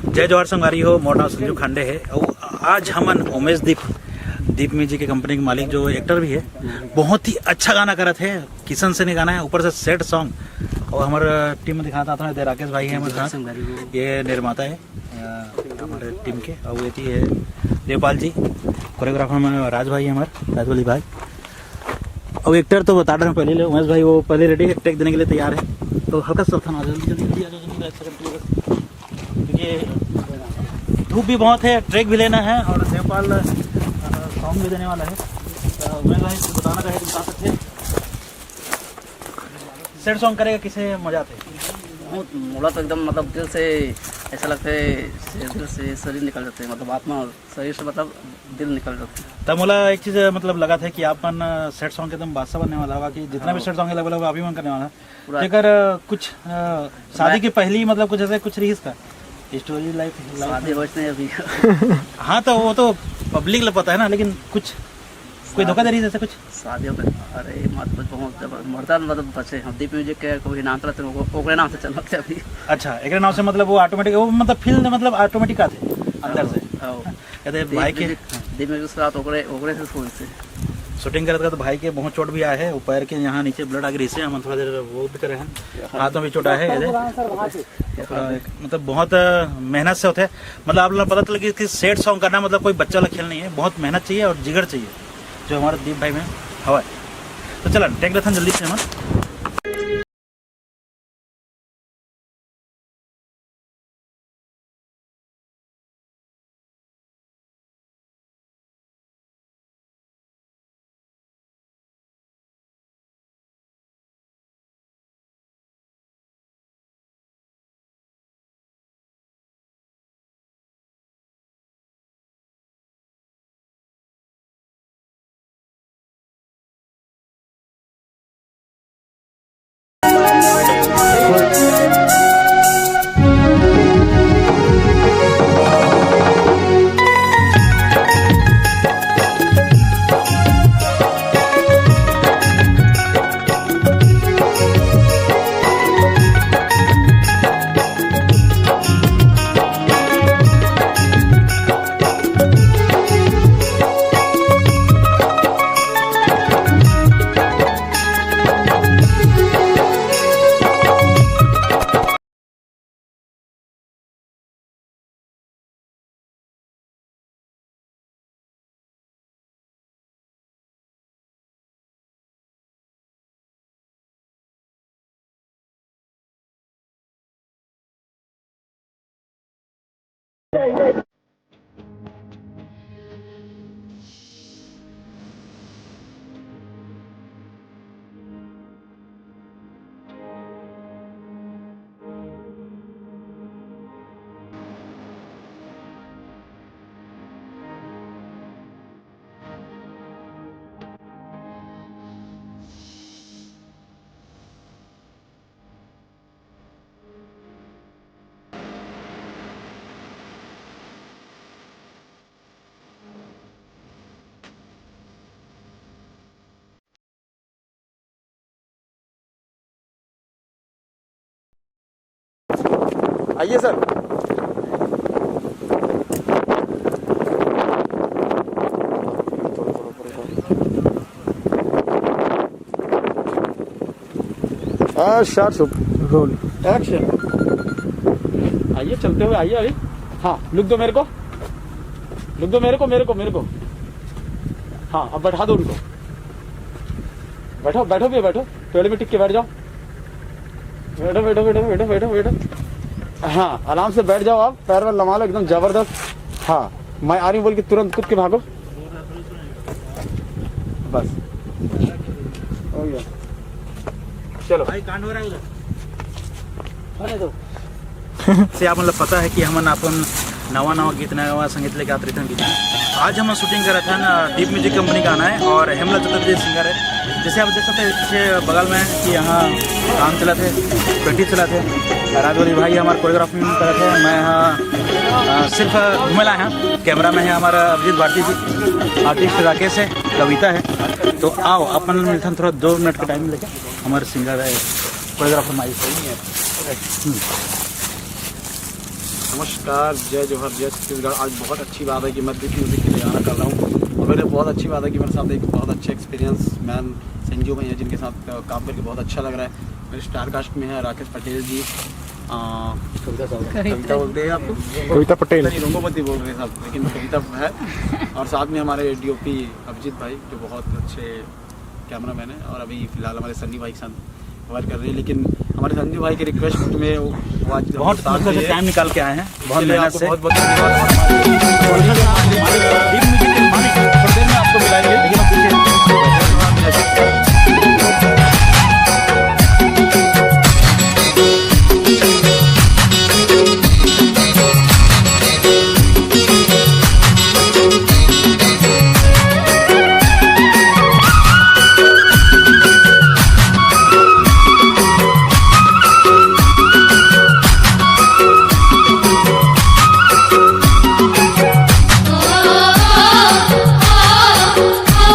जय जवाहर संगवारी हो। मोर नाम संजू खांडे है और आज हमन उमेश दीप म्यूजिक के कंपनी के मालिक जो एक्टर भी है, बहुत ही अच्छा गाना करत है। किशन से ने गाना है, ऊपर से सेट सॉन्ग। और हमारे टीम में दिखाता था राकेश भाई है हमारे साथ, ये निर्माता है हमारे टीम के। और ये है देवपाल जी, कोरियोग्राफर में राज भाई है हमारे, राजवली भाई। और एक्टर तो बता रहे हैं पहले उमेश भाई, वो पहले रेडी है, टेक देने के लिए तैयार है। तो हल्का सा था जल्दी क्योंकि धूप भी बहुत है, ट्रैक भी लेना है और देवपाल सॉन्ग भी देने वाला है। तो उमेश भाई बताना चाहे तो बता सकते हैं, सेट सॉन्ग करेगा किसे मजा आते है? मोड़ा तो एकदम मतलब दिल से ऐसा लगता है, दिल से शरीर निकल जाते हैं, मतलब आत्मा और शरीर से मतलब दिल निकल जाते हैं। तब मोला एक चीज मतलब लगा था कि आपन सेट सॉन्ग के एकदम बादशाह बनने वाला होगा, कि जितना भी सेट सॉन्ग है लगभग आप ही मन करने वाला है। अगर कुछ शादी के पहली मतलब कुछ ऐसा कुछ रही इसका स्टोरी लाइफ शादी बचने अभी हाँ तो वो तो पब्लिक पता है ना, लेकिन कुछ कोई धोखाधड़ी जैसे कुछ शादियों में अरे मत बहुत जबरदस्त मर्दा मतलब बचे हम दीप म्यूजिक के कोई नाम चलते ओकरे नाम से चलते अभी। अच्छा एक नाम से मतलब वो ऑटोमेटिक वो मतलब फील मतलब ऑटोमेटिक आते अंदर से कहते भाई के दीप म्यूजिक से रात ओकरे से सोच से शूटिंग करता तो भाई के बहुत चोट भी आया है, वो पैर के यहाँ नीचे ब्लड आ गई से हम थोड़ा देर वो भी करे हैं, हाथों में चोट आया है। मतलब बहुत मेहनत से होते हैं, मतलब आप लोग पता चला कि सेट सॉन्ग करना मतलब कोई बच्चा वाला खेल नहीं है, बहुत मेहनत चाहिए और जिगर चाहिए जो हमारे दीप भाई में हवा है। तो चला टेक रहे जल्दी से हम। आइए सर। Shot roll action. आइए चलते हुए आइए अभी। हाँ लुक दो मेरे को, लुक दो मेरे को मेरे को मेरे को। हाँ अब बैठा दो उनको, बैठो बैठो भी बैठो, पेड़ में टिक के बैठ जाओ, बैठो बैठो बैठो बैठो बैठो बैठो। हाँ आराम से बैठ जाओ, आप पैर में लमा लो एकदम जबरदस्त। हाँ मैं आ रही हूँ बोल के तुरंत कूद के भागो, बस हो गया। चलो भाई कांड हो रहा है उधर दो से आप मतलब पता है कि हमन अपन नवा गीत नवा संगीत लेके आते रहते हैं गीत। आज हम शूटिंग कर रहे थे ना, दीप म्यूजिक कंपनी का आना है और हेमला चतुर्वेदी सिंगर है। जैसे आप देख सकते हैं पीछे बगल में कि यहाँ काम चला थे, प्रैक्टिस चला थे। राजवली भाई हमारे कोरियोग्राफी में कर रहे थे, मैं यहाँ सिर्फ घूमे लाए हैं। कैमरा में है हमारा अभिजीत भारती जी, आर्टिस्ट राकेश है, कविता है। तो आओ अपन मिलते हैं थोड़ा 2 मिनट का टाइम लेके। हमारे सिंगर है कोरियोग्राफर माई नमस्कार, जय जोहर, जय छत्तीसगढ़। आज बहुत अच्छी बात है कि मैं दिप म्यूज़िक के लिए गाना कर रहा हूँ और मेरे बहुत अच्छी बात है कि मेरे साथ एक बहुत अच्छा एक्सपीरियंस मैन संजू भाई हैं जिनके साथ काम करके बहुत अच्छा लग रहा है। मेरे स्टार कास्ट में है राकेश पटेल जी, कविता बोलते हैं आपको, कविता पटेल, रंगोपति बोल रहे हैं साहब, लेकिन कविता है। और साथ में हमारे DOP अभिजीत भाई जो बहुत अच्छे कैमरामैन है और अभी फिलहाल हमारे सन्नी भाई के साथ वर्क कर रहे हैं। लेकिन हमारे संजू भाई की रिक्वेस्ट में वो आज बहुत साथ मतलब दिए। टाइम निकाल के आए हैं, बहुत इसलिए मेहनत आपको से। बहुत बहुत धन्यवाद। दीप